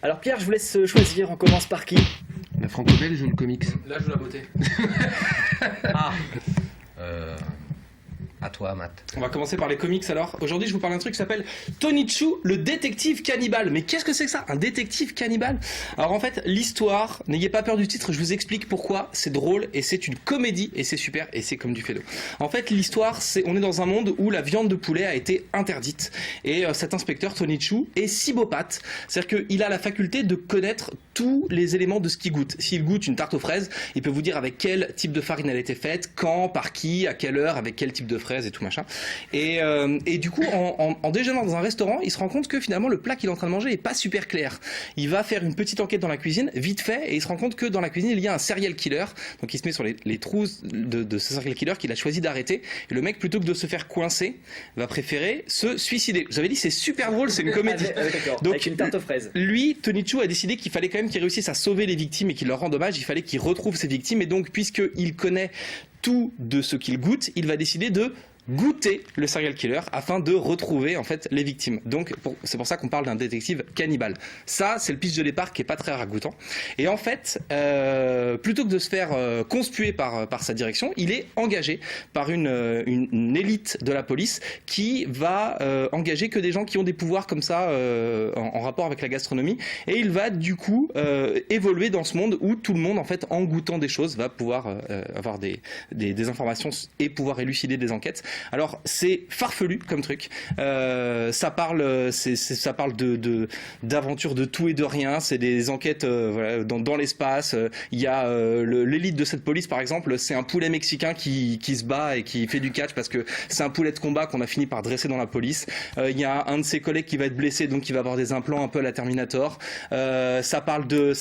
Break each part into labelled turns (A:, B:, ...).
A: Alors Pierre, je vous laisse choisir, on commence par qui?
B: La franco-belge ou le comics?
C: Là, je joue la beauté.
B: Ah À toi, Matt.
C: On va commencer par les comics alors. Aujourd'hui, je vous parle d'un truc qui s'appelle Tonichu, le détective cannibale. Mais qu'est-ce que c'est que ça, un détective cannibale? Alors en fait, l'histoire, n'ayez pas peur du titre, je vous explique pourquoi. C'est drôle et c'est une comédie et c'est super et c'est comme du fado. En fait, l'histoire, c'est on est dans un monde où la viande de poulet a été interdite et cet inspecteur Tonichu est cybopathe. C'est-à-dire qu'il a la faculté de connaître tous les éléments de ce qu'il goûte. S'il goûte une tarte aux fraises, il peut vous dire avec quel type de farine elle a été faite, quand, par qui, à quelle heure, avec quel type de fraises et tout machin. Et du coup, en déjeunant dans un restaurant, il se rend compte que finalement le plat qu'il est en train de manger est pas super clair. Il va faire une petite enquête dans la cuisine, vite fait, et il se rend compte que dans la cuisine il y a un serial killer. Donc il se met sur les trousses de ce serial killer qu'il a choisi d'arrêter. Et le mec, plutôt que de se faire coincer, va préférer se suicider. Je vous avais dit, c'est super drôle, c'est une comédie.
A: D'accord,
C: Donc,
A: avec une tarte aux fraises.
C: Lui, Tonichu a décidé qu'il fallait quand même qu'il réussisse à sauver les victimes et qu'il leur rende hommage. Il fallait qu'il retrouve ses victimes. Et donc, puisqu'il connaît tout de ce qu'il goûte, il va décider de goûter le serial killer afin de retrouver en fait les victimes. Donc c'est pour ça qu'on parle d'un détective cannibale. Ça, c'est le pitch de départ qui est pas très ragoûtant. Et en fait, plutôt que de se faire conspuer par sa direction, il est engagé par une élite de la police qui va engager que des gens qui ont des pouvoirs comme ça en rapport avec la gastronomie. Et il va du coup évoluer dans ce monde où tout le monde en fait en goûtant des choses va pouvoir avoir des informations et pouvoir élucider des enquêtes. Alors c'est farfelu comme truc, ça parle d'aventures de tout et de rien, c'est des enquêtes voilà, dans l'espace. Il y a l'élite de cette police par exemple, c'est un poulet mexicain qui se bat et qui fait du catch parce que c'est un poulet de combat qu'on a fini par dresser dans la police. Il y a un de ses collègues qui va être blessé, donc il va avoir des implants un peu à la Terminator. Ça parle de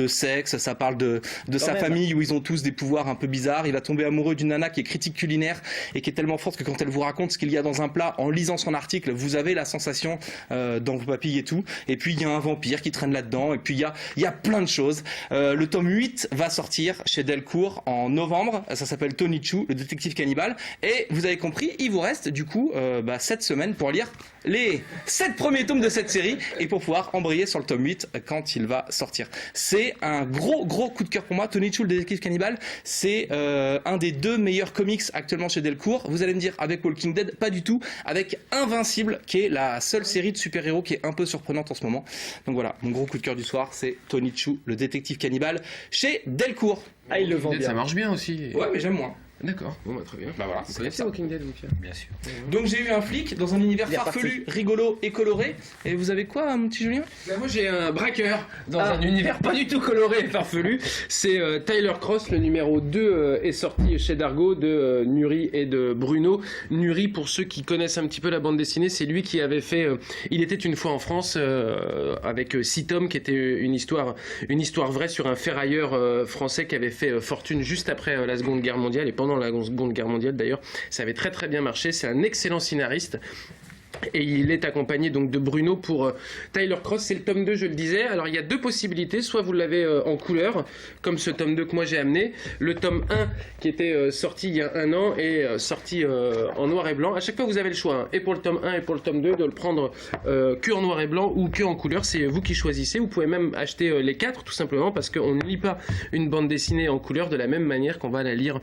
C: sexe, ça parle de sa famille où ils ont tous des pouvoirs un peu bizarres. Il va tomber amoureux d'une nana qui est critique culinaire et qui est tellement forte que quand elle vous raconte ce qu'il y a dans un plat, en lisant son article, vous avez la sensation dans vos papilles et tout. Et puis il y a un vampire qui traîne là-dedans. Et puis il y a plein de choses. Le tome 8 va sortir chez Delcourt en novembre. Ça s'appelle Tonichu, le détective cannibale. Et vous avez compris, il vous reste du coup 7 semaines pour lire les 7 premiers tomes de cette série et pour pouvoir embrayer sur le tome 8 quand il va sortir. C'est un gros coup de cœur pour moi. Tonichu, le détective cannibale, c'est un des 2 meilleurs comics actuellement chez Delcourt. Vous allez me dire avec Walking Dead, pas du tout, avec Invincible qui est la seule série de super-héros qui est un peu surprenante en ce moment. Donc voilà, mon gros coup de cœur du soir, c'est Tonichu, le détective cannibale chez Delcourt.
A: Ah, il le vend bien.
B: Ça marche bien aussi.
C: Ouais, mais j'aime moins.
B: D'accord, bon, très bien.
C: Bah voilà,
B: Vous
C: c'est
B: connaissez
C: ça.
B: Walking Dead, Pierre?
D: Bien sûr.
C: Donc j'ai eu un flic dans un univers
A: Il est
C: farfelu, rigolo et coloré. Et vous avez quoi, mon petit Julien?
B: Bah, moi j'ai un braqueur dans un univers pas du tout coloré et farfelu. C'est Tyler Cross, le numéro 2 est sorti chez Dargo de Nuri et de Bruno. Nuri, pour ceux qui connaissent un petit peu la bande dessinée, c'est lui qui avait fait Il était une fois en France avec 6 tomes qui était une histoire vraie sur un ferrailleur français qui avait fait fortune juste après la Seconde Guerre mondiale et pendant la Seconde Guerre mondiale d'ailleurs. Ça avait très très bien marché. C'est un excellent scénariste. Et il est accompagné donc de Bruno pour Tyler Cross, c'est le tome 2, je le disais. Alors il y a 2 possibilités, soit vous l'avez en couleur, comme ce tome 2 que moi j'ai amené. Le tome 1 qui était sorti il y a 1 an est sorti en noir et blanc. À chaque fois vous avez le choix, hein, et pour le tome 1 et pour le tome 2, de le prendre que en noir et blanc ou que en couleur. C'est vous qui choisissez. Vous pouvez même acheter les 4 tout simplement parce qu'on ne lit pas une bande dessinée en couleur de la même manière qu'on va la lire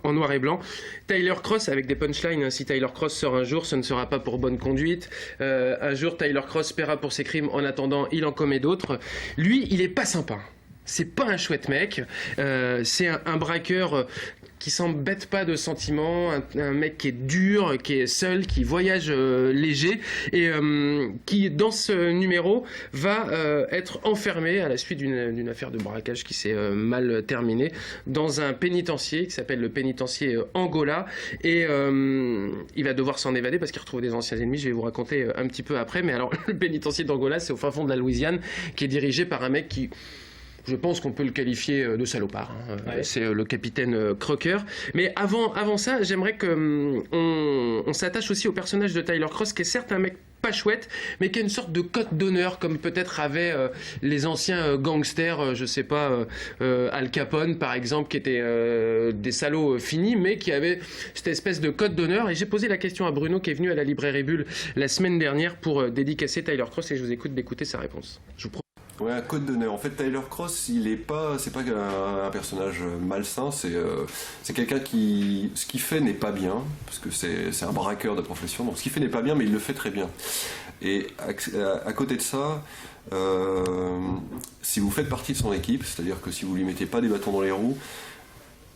B: en noir et blanc. Tyler Cross avec des punchlines, hein. Si Tyler Cross sort un jour, ce ne sera pas pour bonne conduite. Un jour, Tyler Cross paiera pour ses crimes. En attendant, il en commet d'autres. Lui, il est pas sympa. C'est pas un chouette mec. C'est un braqueur qui s'embête pas de sentiments, un mec qui est dur, qui est seul, qui voyage léger et qui dans ce numéro va être enfermé à la suite d'une affaire de braquage qui s'est mal terminée dans un pénitencier qui s'appelle le pénitencier Angola et il va devoir s'en évader parce qu'il retrouve des anciens ennemis. Je vais vous raconter un petit peu après, mais alors le pénitencier d'Angola, c'est au fin fond de la Louisiane, qui est dirigé par un mec qui, je pense qu'on peut le qualifier de salopard. Hein. Ouais. C'est le capitaine Crocker. Mais avant ça, j'aimerais qu'on s'attache aussi au personnage de Tyler Cross, qui est certes un mec pas chouette, mais qui a une sorte de cote d'honneur, comme peut-être avaient les anciens gangsters, je sais pas, Al Capone par exemple, qui étaient des salauds finis, mais qui avaient cette espèce de cote d'honneur. Et j'ai posé la question à Bruno, qui est venu à la librairie Bulle la semaine dernière pour dédicacer Tyler Cross, et je vous écoute d'écouter sa réponse. Je vous
D: Ouais, un code d'honneur. En fait, Tyler Cross, c'est pas un personnage malsain, c'est quelqu'un qui, ce qu'il fait n'est pas bien, parce que c'est un braqueur de profession, donc ce qu'il fait n'est pas bien, mais il le fait très bien. Et à côté de ça, si vous faites partie de son équipe, c'est-à-dire que si vous lui mettez pas des bâtons dans les roues,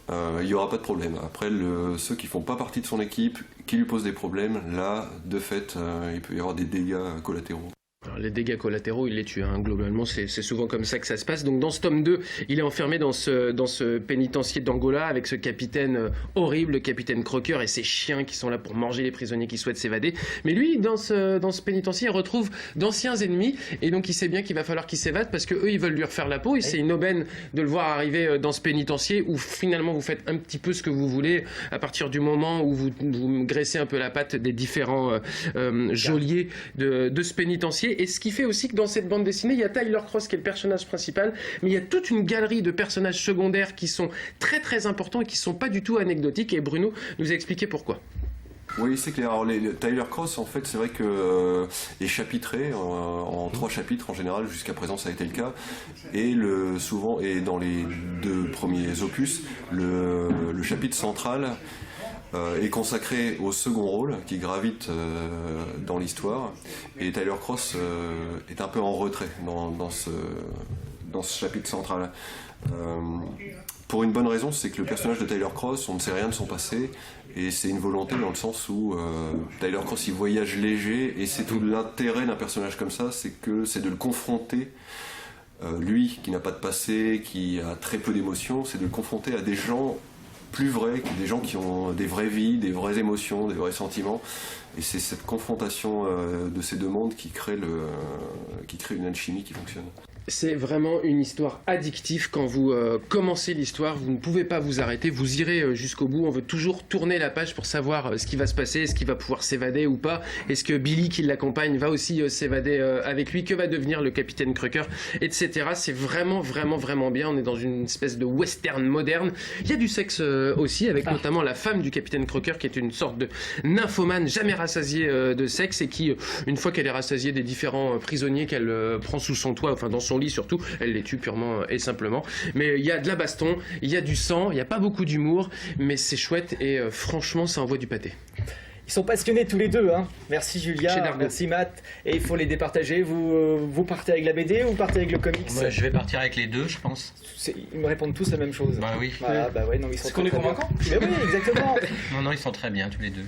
D: il n'y aura pas de problème. Après, ceux qui font pas partie de son équipe, qui lui posent des problèmes, là, de fait, il peut y avoir des dégâts collatéraux.
B: Alors, les dégâts collatéraux, il les tue, hein. Globalement, c'est souvent comme ça que ça se passe. Donc dans ce tome 2, il est enfermé dans ce pénitencier d'Angola avec ce capitaine horrible, le capitaine Crocker, et ses chiens qui sont là pour manger les prisonniers qui souhaitent s'évader. Mais lui, dans ce pénitencier, il retrouve d'anciens ennemis, et donc il sait bien qu'il va falloir qu'il s'évade parce qu'eux, ils veulent lui refaire la peau, et c'est une aubaine de le voir arriver dans ce pénitencier où finalement vous faites un petit peu ce que vous voulez à partir du moment où vous graissez un peu la patte des différents geôliers de ce pénitencier. Et ce qui fait aussi que dans cette bande dessinée, il y a Tyler Cross qui est le personnage principal, mais il y a toute une galerie de personnages secondaires qui sont très très importants et qui ne sont pas du tout anecdotiques. Et Bruno nous a expliqué pourquoi.
D: Oui, c'est clair. Alors, Tyler Cross, en fait, c'est vrai que est chapitré en 3 chapitres en général. Jusqu'à présent, ça a été le cas. Et souvent, et dans les 2 premiers opus, le chapitre central est consacré au second rôle qui gravite dans l'histoire, et Tyler Cross est un peu en retrait dans ce chapitre central. Pour une bonne raison, c'est que le personnage de Tyler Cross, on ne sait rien de son passé, et c'est une volonté dans le sens où Tyler Cross il voyage léger, et c'est tout l'intérêt d'un personnage comme ça, c'est de le confronter, lui qui n'a pas de passé, qui a très peu d'émotions, c'est de le confronter à des gens plus vrais, des gens qui ont des vraies vies, des vraies émotions, des vrais sentiments. Et c'est cette confrontation de ces 2 mondes qui crée une alchimie qui fonctionne.
B: C'est vraiment une histoire addictive. Quand vous commencez l'histoire, vous ne pouvez pas vous arrêter, vous irez jusqu'au bout. On veut toujours tourner la page pour savoir ce qui va se passer, est-ce qu'il va pouvoir s'évader ou pas, est-ce que Billy qui l'accompagne va aussi s'évader avec lui, que va devenir le capitaine Crocker, etc. C'est vraiment vraiment vraiment bien. On est dans une espèce de western moderne. Il y a du sexe aussi, avec notamment la femme du capitaine Crocker qui est une sorte de nymphomane jamais rassasiée de sexe, et qui, une fois qu'elle est rassasiée des différents prisonniers qu'elle prend sous son toit, enfin dans son lit surtout, elle les tue purement et simplement. Mais il y a de la baston, il y a du sang, il n'y a pas beaucoup d'humour, mais c'est chouette, et franchement ça envoie du pâté.
A: Ils sont passionnés tous les deux, hein. Merci Julia, merci Matt. Et il faut les départager. Vous partez avec la BD ou vous partez avec le comics?
E: Moi, je vais partir avec les 2, je pense.
A: Ils me répondent tous la même chose.
E: Bah oui.
A: Voilà, bah ouais, non, ils sont
B: Est-ce qu'on est convaincants?
A: Mais oui, exactement.
E: Non, ils sont très bien tous les 2.